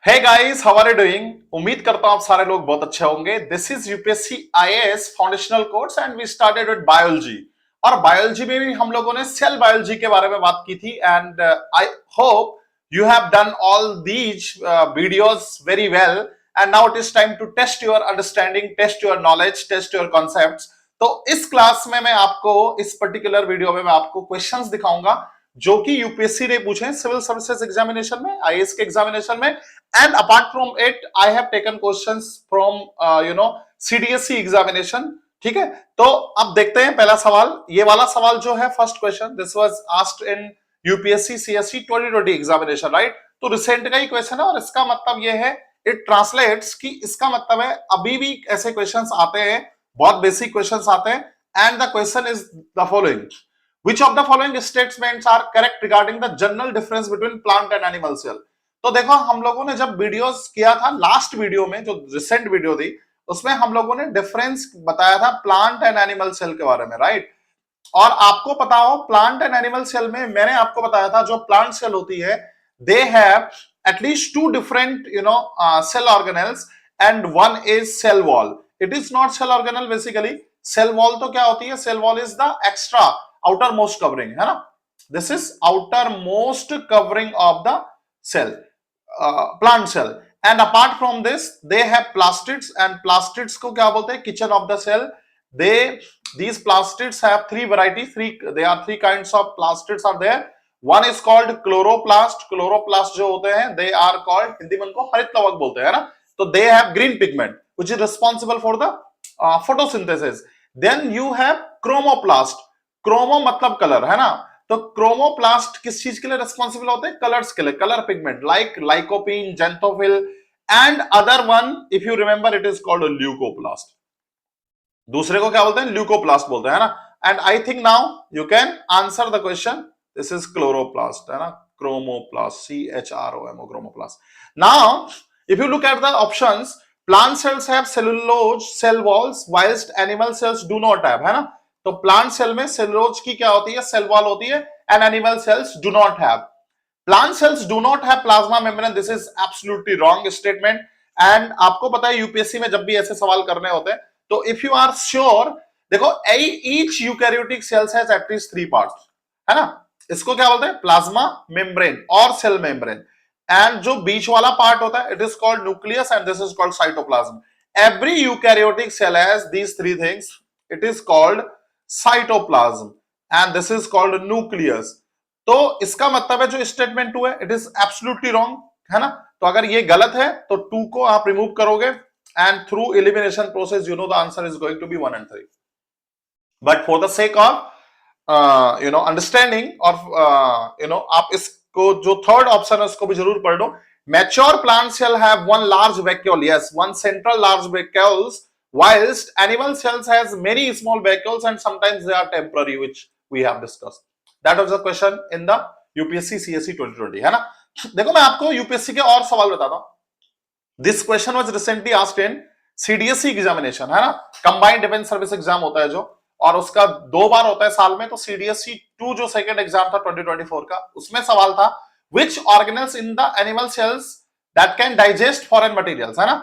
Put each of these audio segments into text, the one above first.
Hey guys, how are you doing? उम्मीद करता हूं आप सारे लोग बहुत अच्छे होंगे। This is UPSC IAS foundational course and we started with biology. और बायोलॉजी में भी हम लोगों ने सेल बायोलॉजी के बारे में बात की थी and I hope you have done all these videos very well and now it is time to test your understanding, test your knowledge, test your concepts. तो इस क्लास में मैं आपको इस पर्टिकुलर वीडियो में मैं आपको क्वेश्चंस दिखाऊंगा जो कि यूपीएससी ने पूछे सिविल सर्विसेज एग्जामिनेशन में, आईएएस के एग्जामिनेशन में, and apart from it I have taken questions from CDS examination. ठीक है, तो अब देखते हैं पहला सवाल। ये वाला सवाल जो है first question, this was asked in UPSC CSC 2020 examination, right? तो रिसेंट का ही क्वेश्चन है और इसका मतलब ये है, इट ट्रांसलेट्स कि इसका मतलब है अभी भी ऐसे क्वेश्चंस आते हैं, बहुत बेसिक क्वेश्चंस आते हैं। And the question is the following: which of the following statements are correct regarding the general difference between plant and animal cell? तो देखो, हम लोगों ने जब वीडियोस किया था, लास्ट वीडियो में जो रिसेंट वीडियो थी उसमें हम लोगों ने डिफरेंस बताया था प्लांट एंड एनिमल सेल के बारे में, राइट? और आपको पता हो प्लांट एंड एनिमल सेल में मैंने आपको बताया था जो प्लांट सेल होती है, they have at least two different cell organelles and one is cell wall. It is not cell organelle basically. Cell wall तो क्या होती है? Cell wall is the extra outermost covering, है ना? This is outermost covering of the cell, plant cell. And apart from this they have plastids, and plastids को क्या बोलते हैं? kitchen of the cell. These plastids have three varieties, there are three kinds of plastids are there. One is called chloroplast. Chloroplast जो होते हैं they are called, Hindi में उनको हरित लवक बोलते हैं, है ना? तो they have green pigment which is responsible for the photosynthesis. Then you have chromoplast. chromo मतलब कलर, है ना? तो क्रोमोप्लास्ट किस चीज के लिए रिस्पॉन्सिबल होते हैं? कलर्स के लिए, colour pigment like lycopene, xanthophyll and other one, if you remember it is called leucoplast. दूसरे को क्या बोलते हैं? ल्यूकोप्लास्ट बोलते हैं, है ना? And I think now you can answer the question. This is chloroplast, है ना? Chromoplast, CHROMO, chromoplast. Now if you look at the options, plant cells have cellulose cell walls whilst animal cells do not have, है ना? तो plant cell में cellulose की क्या होती है? सेल वॉल होती है। And animal cells do not have, plant cells do not have plasma membrane. This is absolutely wrong statement. And आपको पता है यूपीएससी में जब भी ऐसे सवाल करने होते हैं तो इफ यू आर श्योर, देखो ईच यूकैरियोटिक सेल्स हैज एटलीस्ट 3 पार्ट्स, है ना? इसको क्या बोलते हैं? प्लाज्मा मेम्ब्रेन और सेल मेम्ब्रेन। एंड जो बीच वाला पार्ट होता है it is called nucleus and this is called cytoplasm. Every eukaryotic cell has these 3 things. It is called cytoplasm and this is called nucleus. तो इसका मतलब है जो स्टेटमेंट 2 है इट इज एब्सोल्युटली रॉन्ग, है ना? तो अगर ये गलत है तो 2 को आप रिमूव करोगे and through elimination process you know the answer is going to be 1 and 3. But for the sake of understanding और आप इसको जो थर्ड ऑप्शन है उसको भी जरूर पढ़ लो। Mature plant cell have one large vacuole, yes, one central large vacuoles, whilst animal cells has many small vacuoles and sometimes they are temporary, which we have discussed. That was the question in the UPSC CSE 2020, है ना? देखो, मैं आपको UPSC के और सवाल बताता हूं। This question was recently asked in CDS examination, है ना? कंबाइंड डिफेंस सर्विस एग्जाम होता है जो, और उसका 2 बार होता है साल में। तो CDS 2 जो सेकंड एग्जाम था 2024 का, उसमें सवाल था which organelles in the animal cells that can digest foreign materials, है ना?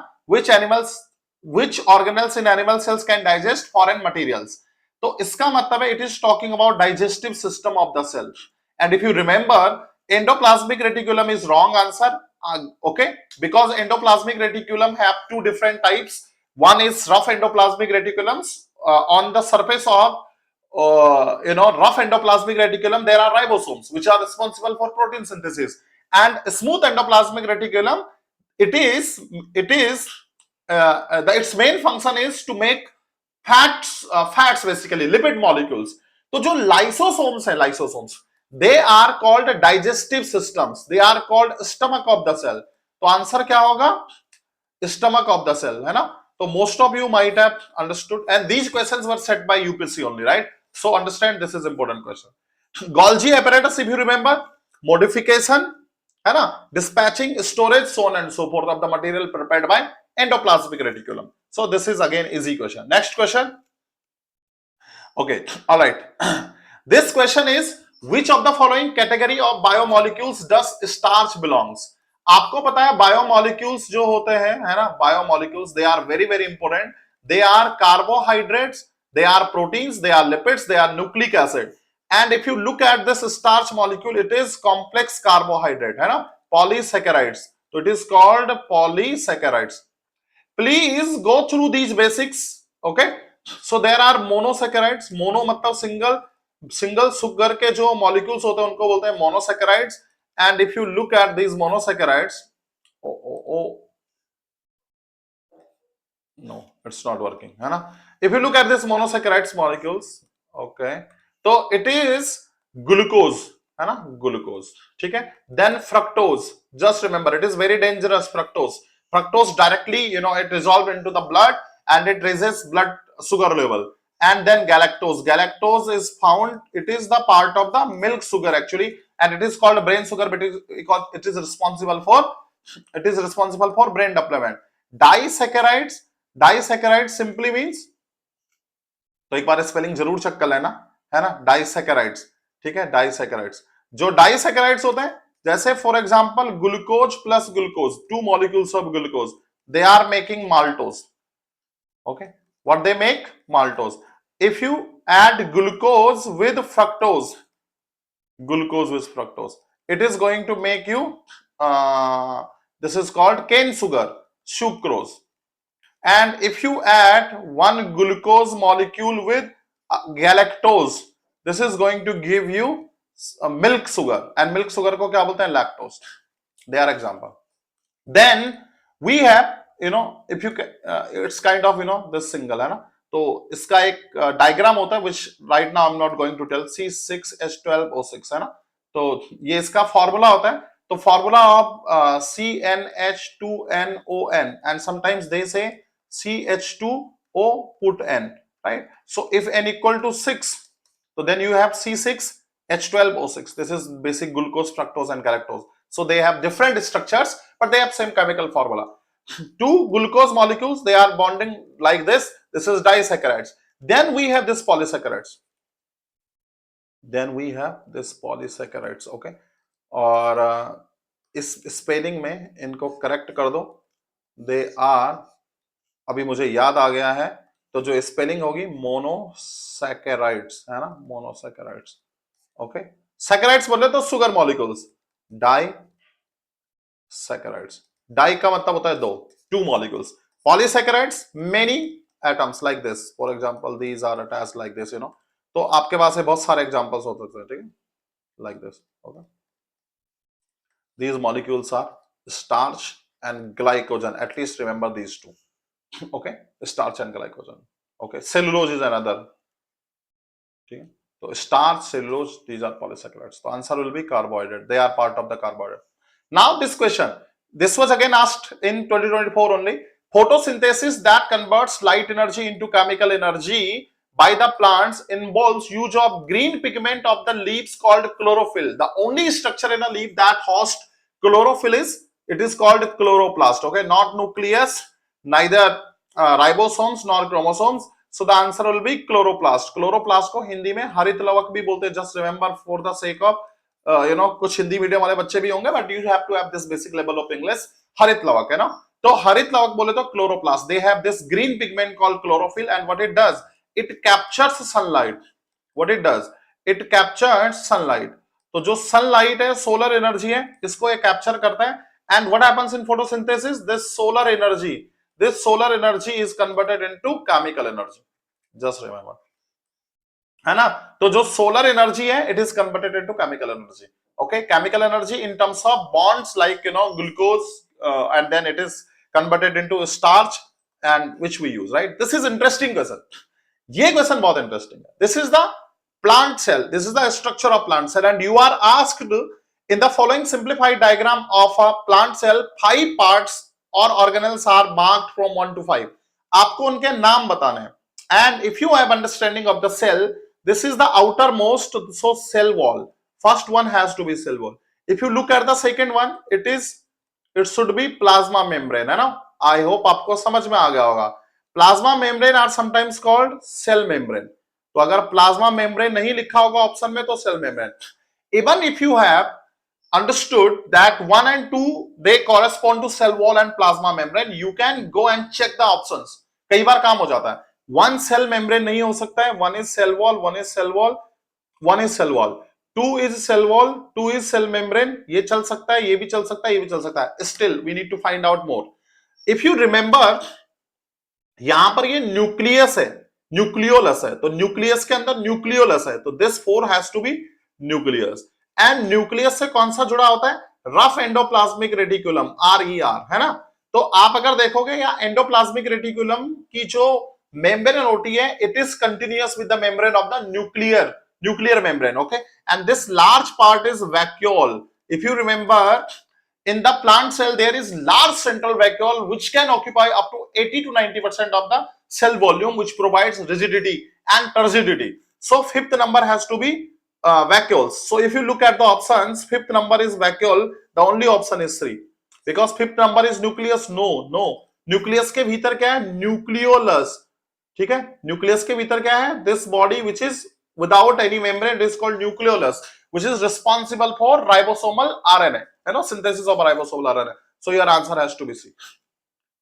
Which organelles in animal cells can digest foreign materials? तो इसका मतलब है it is talking about digestive system of the cell. And if you remember, endoplasmic reticulum is wrong answer. Okay, because endoplasmic reticulum have 2 different types. One is rough endoplasmic reticulums. On the surface of rough endoplasmic reticulum there are ribosomes which are responsible for protein synthesis. And smooth endoplasmic reticulum, it is its main function is to make fats basically, lipid molecules. तो जो lysosomes है, lysosomes, they are called digestive systems, they are called stomach of the cell. तो answer क्या होगा? stomach of the cell, है ना? तो most of you might have understood, and these questions were set by UPSC only, right? So understand, this is important question. Golgi apparatus, if you remember, modification, है ना? Dispatching, storage, so on and so forth of the material prepared by endoplasmic reticulum. So this is again easy question. Next question. Okay, all right. This question is, which of the following category of biomolecules does starch belongs? आपको पता है biomolecules जो होते हैं, है ना, biomolecules they are very very important. They are carbohydrates, they are proteins, they are lipids, they are nucleic acid. And if you look at this starch molecule, it is complex carbohydrate, है ना, polysaccharides. So it is called polysaccharides. Please go through these basics. Okay, so there are monosaccharides. Mono मतलब single sugar के जो molecules होते हैं उनको बोलते हैं monosaccharides. And if you look at these monosaccharides, no, it's not working, है ना. If you look at this monosaccharides molecules, okay, तो it is glucose, है ना, glucose, ठीक है. Then fructose, just remember it is very dangerous. Fructose directly, you know, it dissolves into the blood and it raises blood sugar level. And then galactose is found, it is the part of the milk sugar actually, and it is called brain sugar because it is responsible for brain development. Disaccharides simply means, तो एक बार spelling जरूर check कर लेना, है ना, disaccharides, ठीक है, disaccharides. जो डाइसैकेराइड्स होते हैं, जैसे for example glucose plus glucose, 2 molecules of glucose, they are making maltose. Okay, what they make? Maltose. If you add glucose with fructose, it is going to make you this is called cane sugar, sucrose. And if you add one glucose molecule with galactose, this is going to give you milk sugar, and milk sugar को क्या बोलते हैं? lactose. They are example. Then we have, you know, if you it's kind of, you know, this single, है ना, तो इसका एक diagram होता है which right now I'm not going to tell. C6H12O6, है ना, तो ये इसका फॉर्मूला होता है. तो formula of CnH2nOn, and sometimes they say CH2O put N, right? So if N equal to 6, so then you have C6H12O6. This is basic glucose, fructose and galactose. So they have different structures, but they have same chemical formula. 2 glucose molecules, they are bonding like this. This is disaccharides. Then we have this polysaccharides. Okay, और इस spelling में इनको correct कर दो. They are, अभी मुझे याद आ गया है, तो जो स्पेलिंग होगी मोनोसैकेराइड्स, है ना, मोनोसैकेराइड्स. ओके, सैकेराइड्स बोले तो शुगर मॉलिक्यूल्स, डाइसैकेराइड्स. डाई का मतलब होता है 2, 2 molecules. Polysaccharides, many atoms like this. For example these are attached like this, you know. तो आपके पास है बहुत सारे एग्जांपल्स होते हैं, ठीक है, like this. Okay, these molecules are starch and glycogen. At least remember these two. Okay, starch and glycogen. Okay, cellulose is another. Okay, so starch, cellulose, these are polysaccharides. The answer will be carbohydrate. They are part of the carbohydrate. Now this question, this was again asked in 2024 only. Photosynthesis that converts light energy into chemical energy by the plants involves use of green pigment of the leaves called chlorophyll. The only structure in a leaf that hosts chlorophyll is, it is called chloroplast. Okay, not nucleus, neither ribosomes nor chromosomes. So the answer will be chloroplast. Chloroplast को हिंदी में हरित लवक भी बोलते हैं. Just remember for the sake of you know, कुछ Hindi medium वाले बच्चे भी होंगे, but you have to have this basic level of English. हरित लवक, है ना, तो हरित लवक बोले तो chloroplast. They have this green pigment called chlorophyll, and what it does, it captures sunlight. What it does, it captures sunlight. तो जो sunlight है, सोलर एनर्जी है, इसको ये कैप्चर करता है. And what happens in photosynthesis, this solar energy is converted into chemical energy. Just remember, है ना, तो जो सोलर एनर्जी है, it is converted into chemical energy. Okay, chemical energy in terms of bonds like, you know, glucose, and then it is converted into starch, and which we use, right. This is interesting question. ये question बहुत interesting है. This is the plant cell. This is the structure of plant cell, and you are asked in the following simplified diagram of a plant cell, 5 parts or organelles are marked from 1 to 5. आपको उनके नाम बताने हैं. And if you have understanding of the cell, this is the outermost, so cell wall. First one has to be cell wall. If you look at the second one, it should be plasma membrane, है ना. I hope आपको समझ में आ गया होगा. Plasma membrane are sometimes called cell membrane. तो अगर plasma membrane नहीं लिखा होगा ऑप्शन में, तो cell membrane. Even if you have understood that 1 and 2 they correspond to cell wall and plasma membrane. You can go and check the options. कई बार काम हो जाता है, one cell membrane नहीं हो सकता है, one is cell wall, one is cell wall, one is cell wall, two is cell wall, two is cell membrane. ये चल सकता है, ये भी चल सकता है, ये भी चल सकता है. Still we need to find out more. If you remember, यहां पर ये न्यूक्लियस है, न्यूक्लियोलस है, तो न्यूक्लियस के अंदर न्यूक्लियोलस है, तो this 4 has to be nucleus. And nucleus से कौन सा जुड़ा होता है? रफ एंडोप्लाज्मिक रेटिकुलम, RER, है ना. तो आप अगर देखोगे या एंडोप्लाज्मिक रेटिकुलम की जो मेम्ब्रेन होती है, it is continuous with the membrane of the nuclear membrane. Okay, and this large part is vacuole. If you remember, in the plant cell there is large central vacuole which can occupy up to 80 to 90% of the cell volume, which provides rigidity and turgidity. So fifth number has to be vacuoles. So if you look at the options, fifth number is vacuole, the only option is 3, because fifth number is nucleus. No, nucleus के भीतर क्या है? Nucleolus. ठीक है, nucleus के भीतर क्या है? This body which is without any membrane is called nucleolus, which is responsible for ribosomal RNA, synthesis of ribosomal RNA. So your answer has to be C.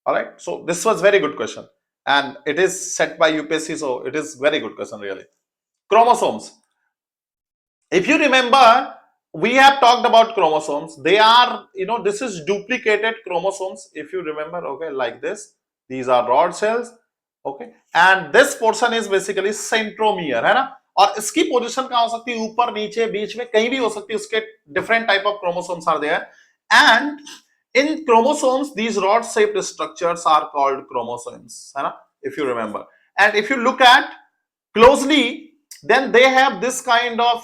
All right, so this was very good question and it is set by UPSC, so it is very good question really. Chromosomes. If you remember, we have talked about chromosomes. They are, this is duplicated chromosomes, if you remember. Okay, like this, these are rod cells. Okay, and this portion is basically centromere, है ना. और इसकी position कहां हो सकती है? ऊपर, नीचे, बीच में, कहीं भी हो सकती है. उसके different type of chromosomes are there, and in chromosomes these rod shaped structures are called chromosomes, है ना, if you remember. And if you look at closely, then they have this kind of,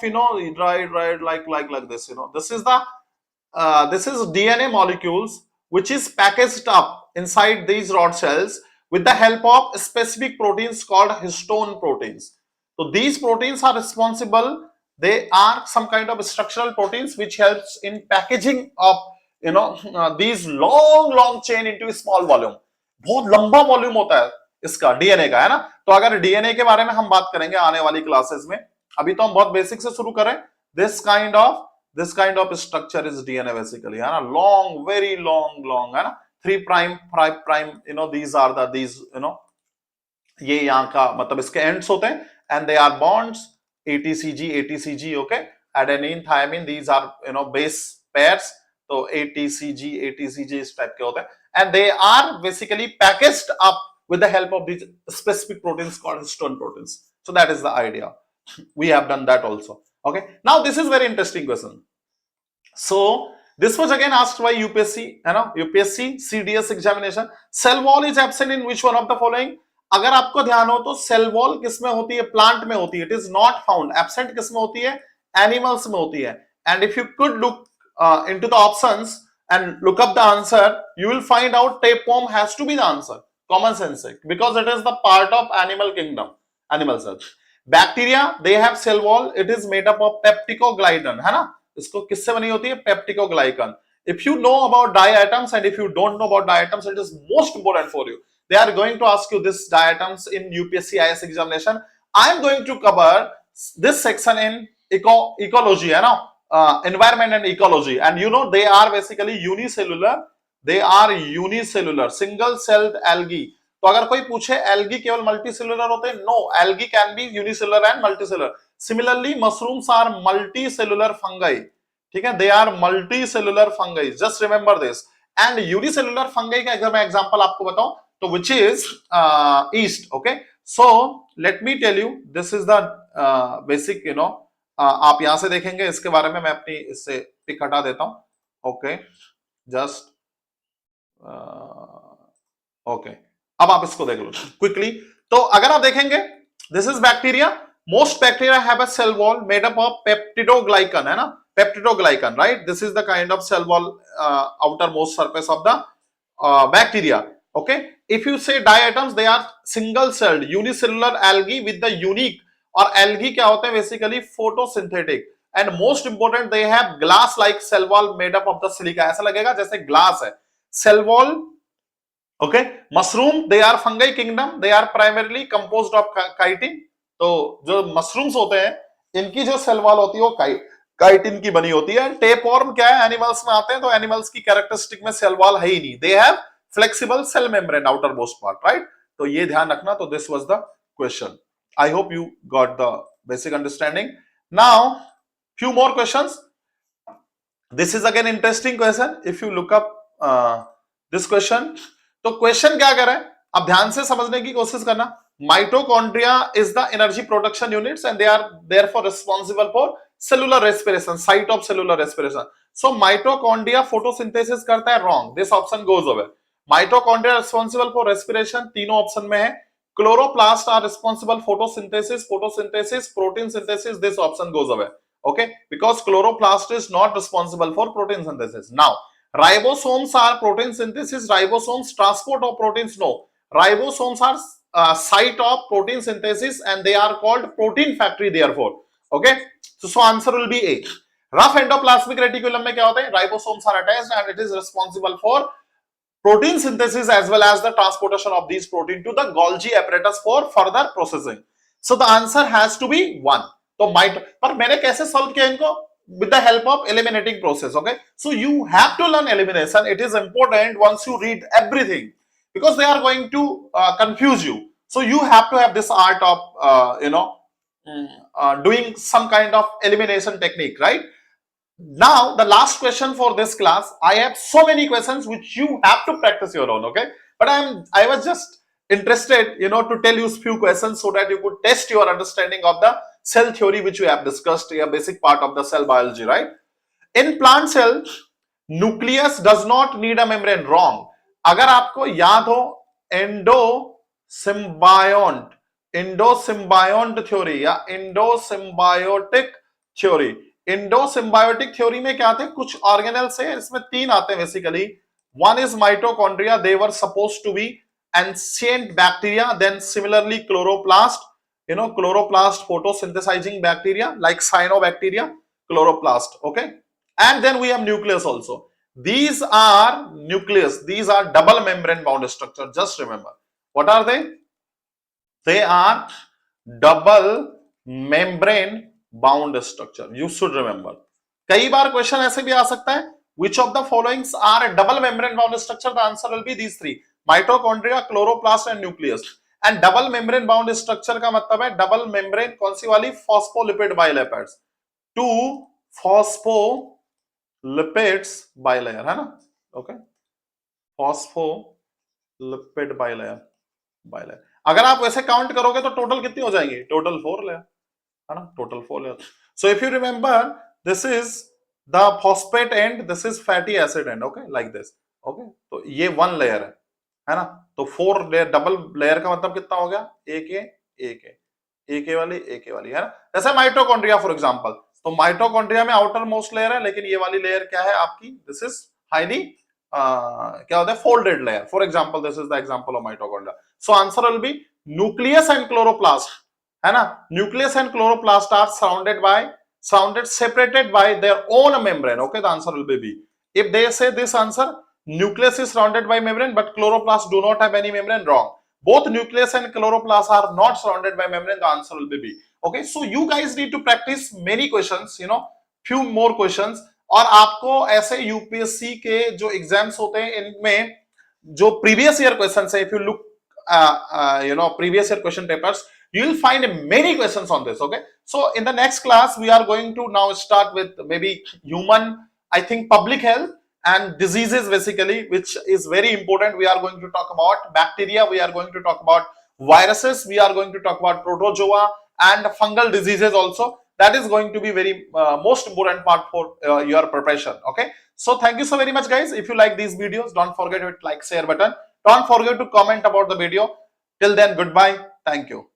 right, like this, this is DNA molecules which is packaged up inside these rod cells with the help of specific proteins called histone proteins. So these proteins are responsible, they are some kind of structural proteins which helps in packaging of these long chain into a small volume. बहुत लंबा volume होता है इसका, DNA का, है ना. तो अगर डीएनए के बारे में हम बात करेंगे आने वाली क्लासेस में, अभी तो हम बहुत बेसिक से शुरू करें. This kind of structure is DNA basically, है ना. लॉन्ग, वेरी लॉन्ग, है ना. 3 prime, 5 prime, these are these, ये यहाँ का मतलब इसके एंड्स होते हैं, and they are bonds, ATCG, okay, adenine, thymine, these are base pairs, so ATCG इस टाइप के होते हैं, and they are basically packaged up with the help of these specific proteins called histone proteins. So that is the idea. We have done that also. Okay, now this is very interesting question. So this was again asked by UPSC, UPSC CDS examination. Cell wall is absent in which one of the following? अगर आपको ध्यान हो तो cell wall किस में होती है? Plant में होती है. It is not found. Absent किस में होती है? एनिमल्स में होती है. And if you could look into the options and look up the answer, you will find out tapeworm has to be the answer. Common sense, because it is the part of animal kingdom, animal cells. Bacteria, they have cell wall. It is made up of peptidoglycan, है ना. इसको किससे बनी होती है? Peptidoglycan. If you know about diatoms and if you don't know about diatoms, it is most important for you. They are going to ask you this diatoms in UPSC IAS examination. I am going to cover this section in ecology, है ना, environment and ecology, and they are basically unicellular. They are unicellular, single celled algae. तो अगर कोई पूछे algae केवल multicellular होते हैं, no, algae can be unicellular and multicellular. Similarly, mushrooms are multicellular fungi. ठीक है, they are multicellular fungi. Just remember this. And unicellular fungi का अगर मैं example आपको बताऊं तो which is yeast. Okay, so let me tell you, this is the basic, आप यहां से देखेंगे इसके बारे में. मैं अपनी इससे पिक हटा देता हूं. ओके, जस्ट ओके, अब आप इसको देख लो क्विकली. तो अगर आप देखेंगे, this is bacteria. Most bacteria have a cell wall made up of peptidoglycan, है ना, peptidoglycan, right. This is the kind of cell wall outermost surface of the bacteria. Okay, if you say diatoms, they are single celled unicellular algae with the unique, और algae क्या होते हैं? Basically photosynthetic, and most important, they have glass like cell wall made up of the silica. ऐसा लगेगा जैसे glass है cell wall. Okay, mushroom, they are fungi kingdom. They are primarily composed of chitin. तो जो mushrooms होते हैं, इनकी जो cell wall होती है वो काइटिन की बनी होती है। टेपवर्म क्या है, एनिमल्स में आते हैं, तो एनिमल्स की कैरेक्टरिस्टिक में सेल वॉल है ही नहीं, they have flexible cell membrane outermost part, right. तो ये ध्यान रखना। तो this was the question. I hope you got the basic understanding. Now few more questions. This is again interesting question. If you look up this question, तो question क्या कर रहा है, अब ध्यान से समझने की कोशिश करना। Mitochondria is the energy production units and they are therefore responsible for cellular respiration, site of cellular respiration. So mitochondria photosynthesis करता है, wrong, this option goes away. Mitochondria responsible for respiration तीनों ऑप्शन में है। Chloroplast are responsible photosynthesis, protein synthesis, this option goes away, okay, because chloroplast is not responsible for protein synthesis. Now ribosomes are protein synthesis, ribosomes transport of proteins, no, ribosomes are site of protein synthesis and they are called protein factory, therefore, okay, so answer will be A. Rough endoplasmic reticulum में क्या होता है, ribosomes are attached and it is responsible for protein synthesis as well as the transportation of these protein to the Golgi apparatus for further processing. So the answer has to be 1. तो might पर मैंने कैसे solve किया इनको, with the help of eliminating process, okay. So you have to learn elimination, it is important once you read everything, because they are going to confuse you. So you have to have this art of doing some kind of elimination technique, right? Now the last question for this class, I have so many questions which you have to practice your own, okay, but I was just interested, to tell you few questions so that you could test your understanding of the cell theory which we have discussed, a basic part of the cell biology, right? In plant cells, nucleus does not need a membrane, wrong. अगर आपको याद हो एंडोसिम्बायोंट theory या endosymbiotic theory, endosymbiotic theory में क्या थे, कुछ organelles है, इसमें 3 आते हैं basically. One is mitochondria, they were supposed to be ancient bacteria, then similarly chloroplast, chloroplast photosynthesizing bacteria like cyanobacteria, chloroplast, okay, and then we have nucleus also. These are nucleus, these are double membrane bound structure, just remember what are they, they are double membrane bound structure, you should remember. कई बार question ऐसे भी आ सकता है, which of the following are a double membrane bound structure, the answer will be these 3, mitochondria, chloroplast and nucleus. And double membrane bound structure का मतलब है double membrane कौन सी वाली, फॉस्फोलिपिड बाइलेयर्स, 2 फॉस्फोलिपिड्स बाइलेयर, है ना, ओके, फॉस्फोलिपिड बाइलेयर। अगर आप वैसे काउंट करोगे तो टोटल कितनी हो जाएंगी, टोटल 4 लेयर, है ना, total 4 layer. So if you remember, this is the phosphate and this is fatty acid and, okay, like this, okay. तो ये 1 लेयर है ना, तो 4 लेयर, डबल लेयर का मतलब कितना हो गया, एक वाली है ना। जैसे माइटोकॉन्ड्रिया फॉर एग्जांपल, तो माइटोकॉन्ड्रिया में आउटर मोस्ट लेयर है, लेकिन ये वाली लेयर क्या है आपकी, दिस इज हाईली क्या होता है, folded layer, for example this is the example of mitochondria. So answer will be nucleus and chloroplast, है ना, nucleus and chloroplast are separated by their own membrane, okay, the answer will be B. If they say this answer, nucleus is surrounded by membrane but chloroplast do not have any membrane, wrong. Both nucleus and chloroplast are not surrounded by membrane, the answer will be B, okay. So you guys need to practice many questions, few more questions, और आपको ऐसे UPSC के जो exams होते हैं इनमें जो previous year questions है, if you look previous year question papers, you will find many questions on this, okay. So in the next class we are going to now start with maybe human, I think public health and diseases basically, which is very important. We are going to talk about bacteria, we are going to talk about viruses, we are going to talk about protozoa and fungal diseases also. That is going to be very most important part for your preparation, okay. So thank you so very much guys. If you like these videos, don't forget to hit like, share button, don't forget to comment about the video. Till then, goodbye, thank you.